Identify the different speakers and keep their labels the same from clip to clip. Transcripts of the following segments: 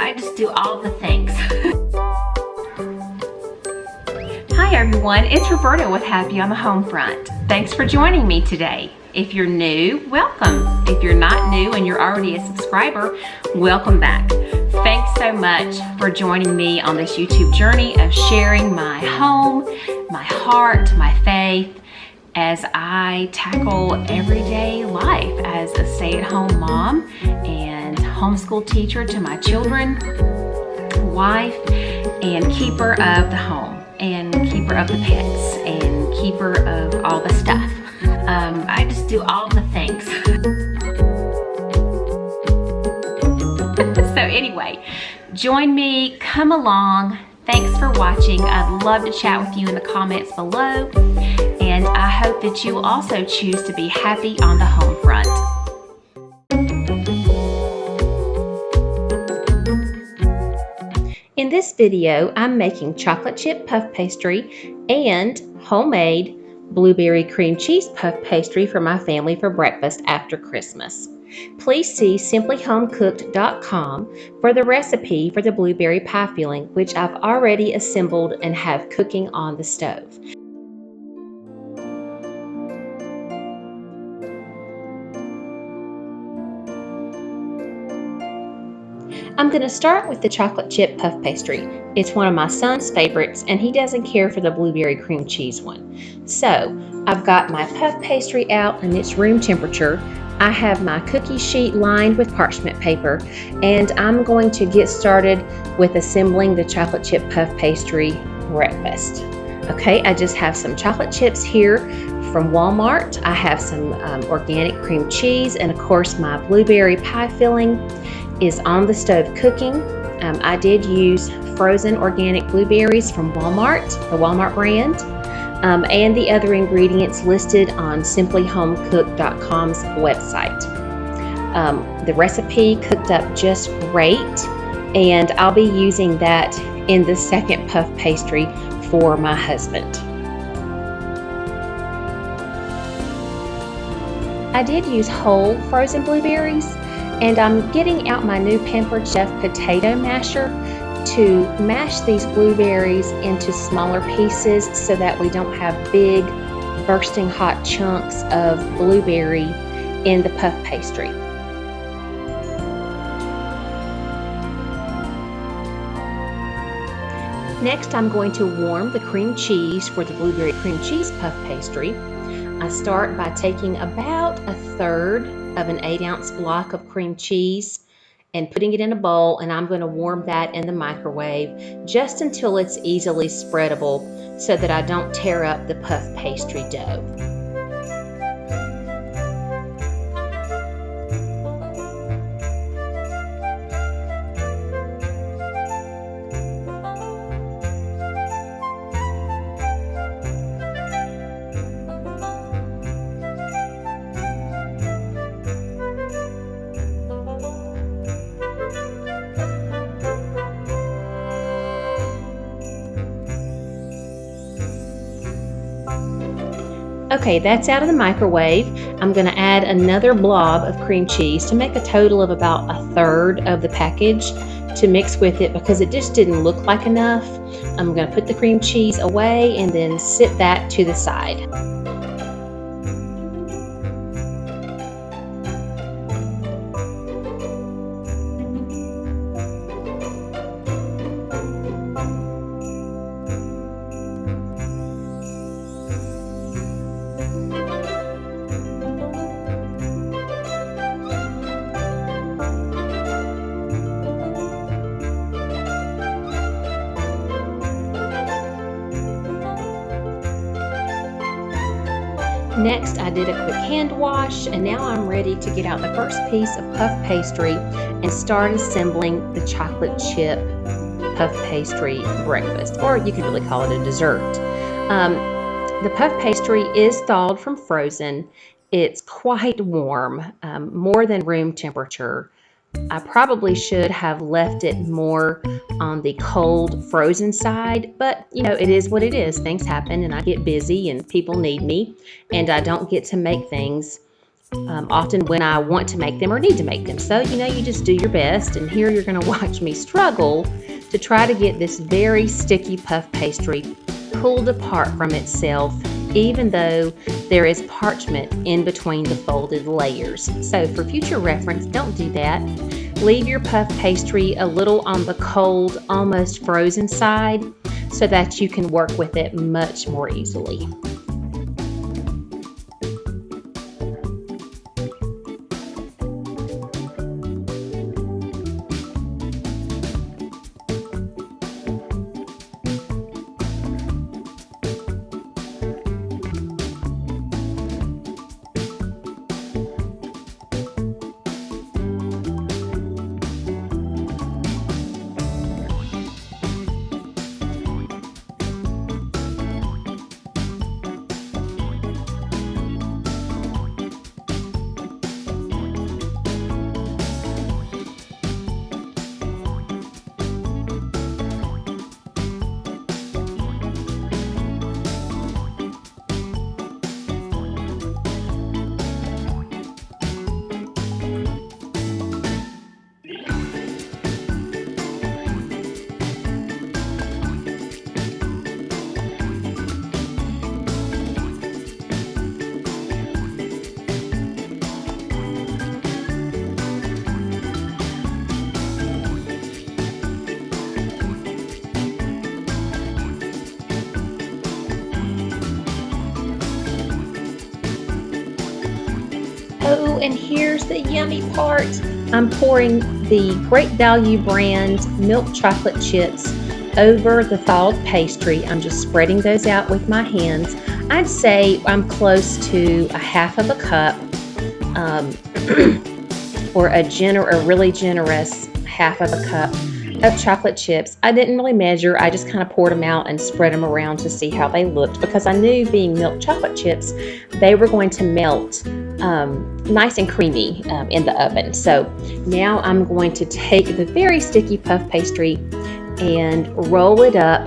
Speaker 1: I just do all the things. Hi everyone, it's Roberta with Happy on the Home Front. Thanks for joining me today. If you're new, welcome. If you're not new and you're already a subscriber, welcome back. Thanks so much for joining me on this YouTube journey of sharing my home, my heart, my faith, as I tackle everyday life as a stay-at-home mom and homeschool teacher to my children, wife, and keeper of the home, and keeper of the pets, and keeper of all the stuff. I just do all the things. So anyway, join me, come along. Thanks for watching. I'd love to chat with you in the comments below. And I hope that you will also choose to be happy on the home front. In this video, I'm making chocolate chip puff pastry and homemade blueberry cream cheese puff pastry for my family for breakfast after Christmas. Please see simplyhomecooked.com for the recipe for the blueberry pie filling, which I've already assembled and have cooking on the stove. I'm going to start with the chocolate chip puff pastry. It's one of my son's favorites and he doesn't care for the blueberry cream cheese one. So I've got my puff pastry out and it's room temperature. I have my cookie sheet lined with parchment paper and I'm going to get started with assembling the chocolate chip puff pastry breakfast. Okay, I just have some chocolate chips here from Walmart. I have some organic cream cheese, and of course my blueberry pie filling is on the stove cooking. I did use frozen organic blueberries from Walmart, the Walmart brand, and the other ingredients listed on simplyhomecooked.com's website. The recipe cooked up just great, and I'll be using that in the second puff pastry for my husband. I did use whole frozen blueberries, and I'm getting out my new Pampered Chef potato masher to mash these blueberries into smaller pieces so that we don't have big bursting hot chunks of blueberry in the puff pastry. Next, I'm going to warm the cream cheese for the blueberry cream cheese puff pastry. I start by taking about a third of an 8-ounce block of cream cheese and putting it in a bowl, and I'm going to warm that in the microwave just until it's easily spreadable so that I don't tear up the puff pastry dough. Okay, that's out of the microwave. I'm going to add another blob of cream cheese to make a total of about a third of the package to mix with it because it just didn't look like enough. I'm going to put the cream cheese away and then sit that to the side. Next, I did a quick hand wash, and now I'm ready to get out the first piece of puff pastry and start assembling the chocolate chip puff pastry breakfast, or you could really call it a dessert. The puff pastry is thawed from frozen. It's quite warm, more than room temperature. I probably should have left it more on the cold frozen side, but you know, it is what it is. Things happen and I get busy and people need me and I don't get to make things often when I want to make them or need to make them. So, you just do your best. And here you're going to watch me struggle to try to get this very sticky puff pastry pulled apart from itself, even though there is parchment in between the folded layers. So for future reference, don't do that. Leave your puff pastry a little on the cold, almost frozen side so that you can work with it much more easily. Oh, and here's the yummy part. I'm pouring the Great Value brand milk chocolate chips over the thawed pastry. I'm just spreading those out with my hands. I'd say I'm close to a half of a cup, or a really generous half of a cup of chocolate chips. I didn't really measure. I just kind of poured them out and spread them around to see how they looked, because I knew, being milk chocolate chips, they were going to melt nice and creamy in the oven. So now I'm going to take the very sticky puff pastry and roll it up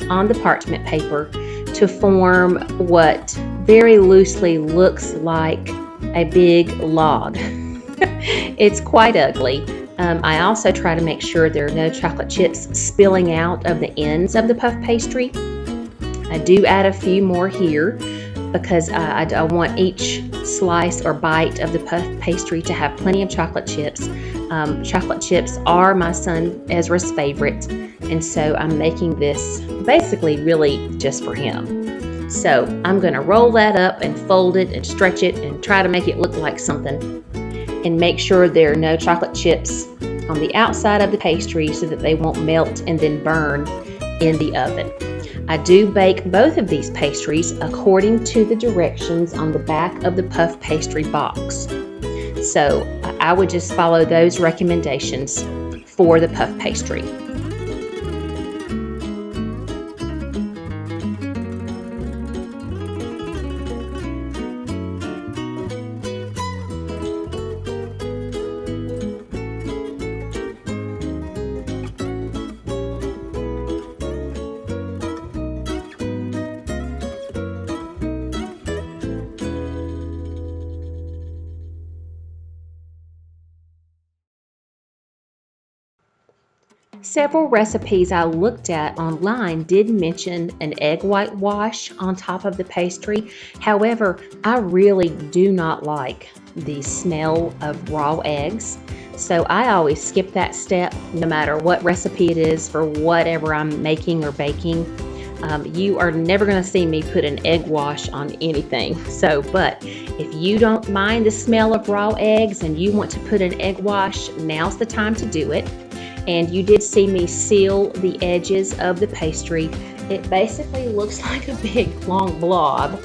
Speaker 1: on the parchment paper to form what very loosely looks like a big log. It's quite ugly. I also try to make sure there are no chocolate chips spilling out of the ends of the puff pastry. I do add a few more here because I want each slice or bite of the puff pastry to have plenty of chocolate chips. Chocolate chips are my son Ezra's favorite, and so I'm making this basically really just for him. So I'm going to roll that up and fold it and stretch it and try to make it look like something, and make sure there are no chocolate chips on the outside of the pastry so that they won't melt and then burn in the oven. I do bake both of these pastries according to the directions on the back of the puff pastry box. So I would just follow those recommendations for the puff pastry. Several recipes I looked at online did mention an egg white wash on top of the pastry. However, I really do not like the smell of raw eggs, so I always skip that step no matter what recipe it is for whatever I'm making or baking. You are never going to see me put an egg wash on anything. But if you don't mind the smell of raw eggs and you want to put an egg wash, now's the time to do it. And you did see me seal the edges of the pastry. It basically looks like a big long blob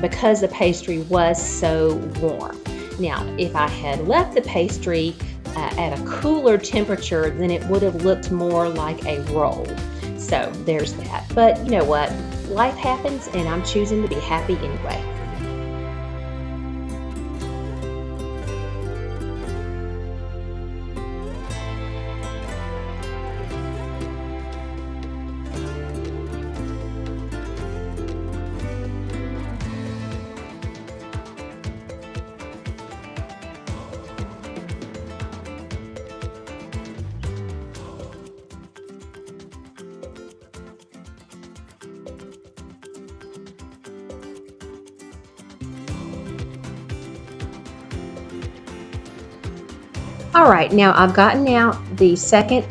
Speaker 1: because the pastry was so warm. Now, if I had left the pastry at a cooler temperature, then it would have looked more like a roll. So there's that. But you know what? Life happens, and I'm choosing to be happy anyway. All right, now I've gotten out the second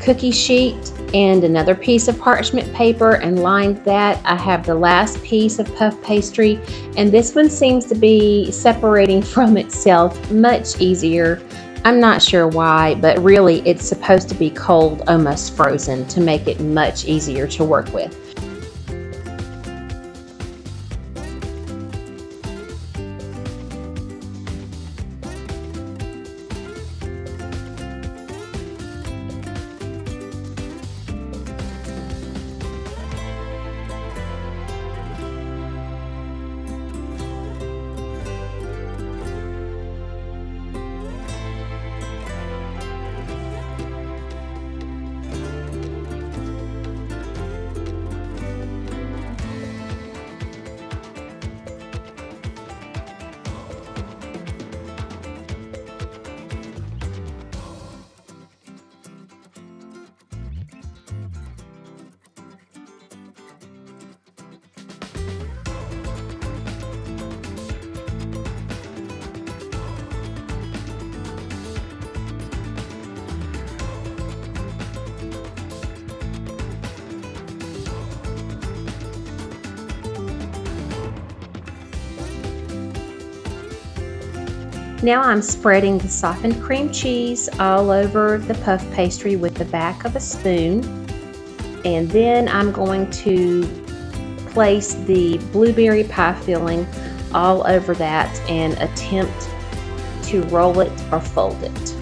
Speaker 1: cookie sheet and another piece of parchment paper and lined that. I have the last piece of puff pastry, and this one seems to be separating from itself much easier. I'm not sure why, but really it's supposed to be cold, almost frozen, to make it much easier to work with. Now I'm spreading the softened cream cheese all over the puff pastry with the back of a spoon, and then I'm going to place the blueberry pie filling all over that and attempt to roll it or fold it.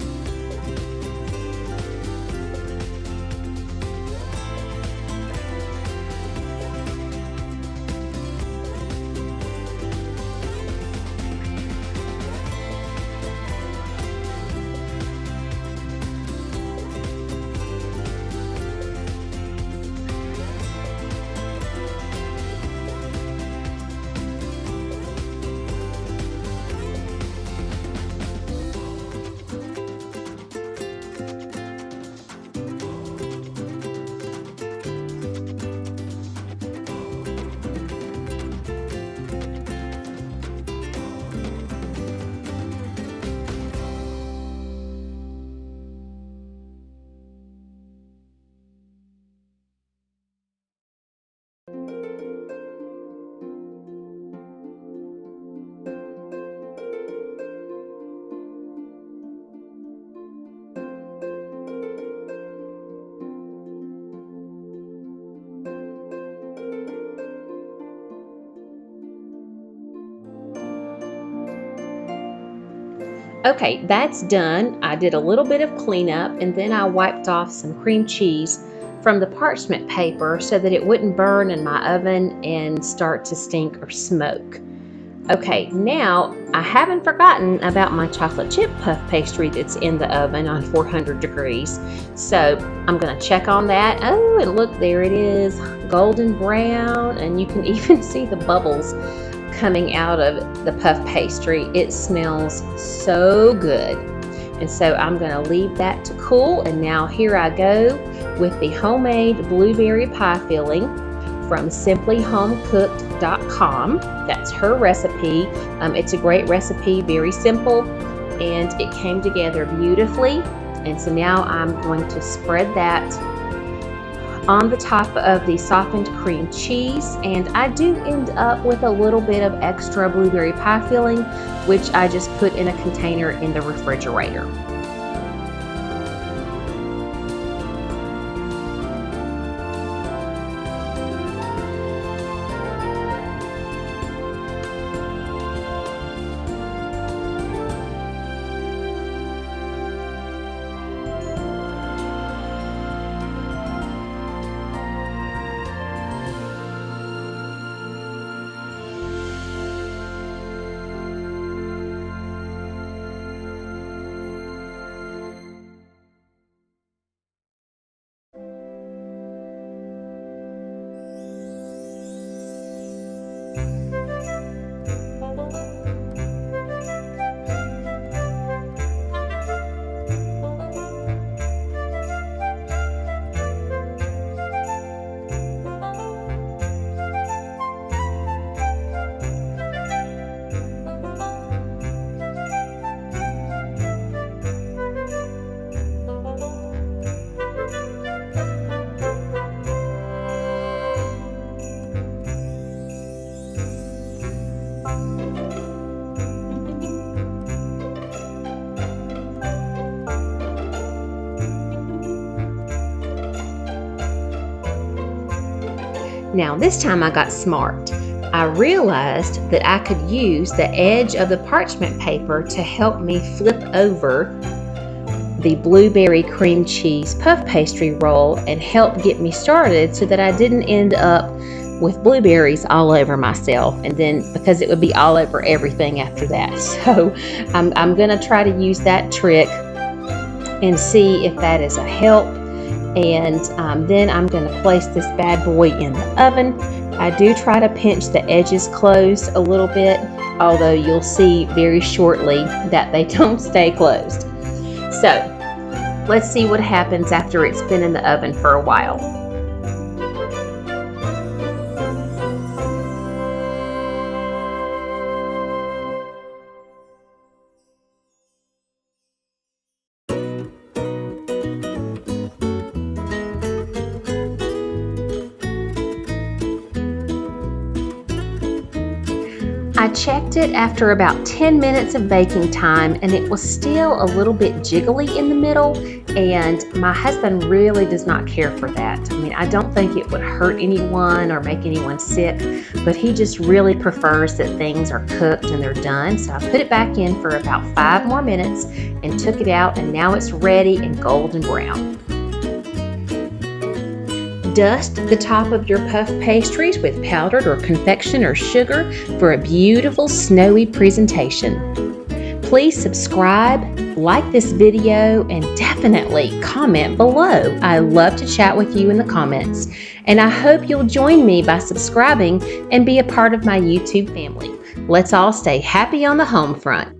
Speaker 1: Okay, that's done. I did a little bit of cleanup and then I wiped off some cream cheese from the parchment paper so that it wouldn't burn in my oven and start to stink or smoke. Okay, now I haven't forgotten about my chocolate chip puff pastry that's in the oven on 400 degrees. So I'm gonna check on that. Oh, and look, there it is, golden brown, and you can even see the bubbles coming out of the puff pastry. It smells so good. And so I'm gonna leave that to cool, and now here I go with the homemade blueberry pie filling from simplyhomecooked.com. That's her recipe. It's a great recipe, very simple, and it came together beautifully. And so now I'm going to spread that on the top of the softened cream cheese, and I do end up with a little bit of extra blueberry pie filling, which I just put in a container in the refrigerator. Now this time I got smart. I realized that I could use the edge of the parchment paper to help me flip over the blueberry cream cheese puff pastry roll and help get me started so that I didn't end up with blueberries all over myself, and then because it would be all over everything after that. So I'm going to try to use that trick and see if that is a help. And then I'm going to place this bad boy in the oven. I do try to pinch the edges closed a little bit, although you'll see very shortly that they don't stay closed. So let's see what happens after it's been in the oven for a while. I checked it after about 10 minutes of baking time, and it was still a little bit jiggly in the middle, and my husband really does not care for that. I mean, I don't think it would hurt anyone or make anyone sick, but he just really prefers that things are cooked and they're done. So I put it back in for about 5 more minutes and took it out, and now it's ready and golden brown. Dust the top of your puff pastries with powdered or confection or sugar for a beautiful snowy presentation. Please subscribe, like this video, and definitely comment below. I love to chat with you in the comments. And I hope you'll join me by subscribing and be a part of my YouTube family. Let's all stay happy on the home front.